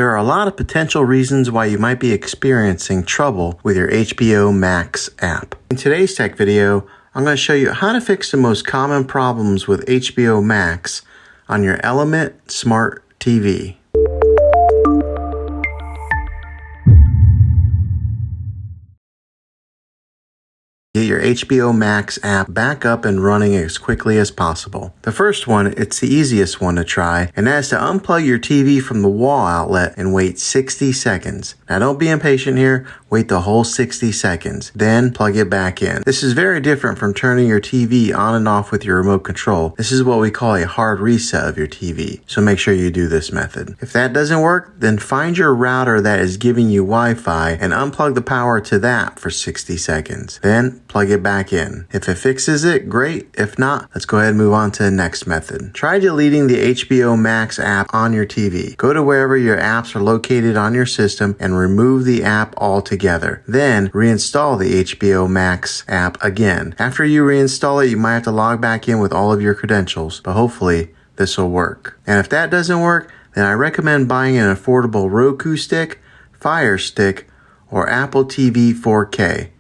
There are a lot of potential reasons why you might be experiencing trouble with your HBO Max app. In today's tech video, I'm going to show you how to fix the most common problems with HBO Max on your Element Smart TV. Get your HBO Max app back up and running as quickly as possible. The first one, it's the easiest one to try, and that's to unplug your TV from the wall outlet and wait 60 seconds. Now don't be impatient here, wait the whole 60 seconds, then plug it back in. This is very different from turning your TV on and off with your remote control. This is what we call a hard reset of your TV, so make sure you do this method. If that doesn't work, then find your router that is giving you Wi-Fi and unplug the power to that for 60 seconds. Then plug it back in. If it fixes it, great. If not, let's go ahead and move on to the next method. Try deleting the HBO Max app on your TV. Go to wherever your apps are located on your system and remove the app altogether. Then reinstall the HBO Max app again. After you reinstall it, you might have to log back in with all of your credentials, but hopefully this will work. And if that doesn't work, then I recommend buying an affordable Roku stick, Fire Stick, or Apple TV 4K.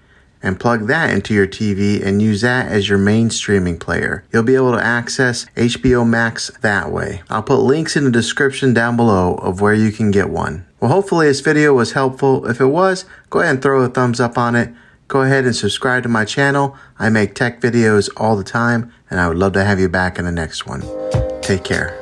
And plug that into your TV and use that as your main streaming player. You'll be able to access HBO Max that way. I'll put links in the description down below of where you can get one. Well, hopefully this video was helpful. If it was, go ahead and throw a thumbs up on it. Go ahead and subscribe to my channel. I make tech videos all the time, and I would love to have you back in the next one. Take care.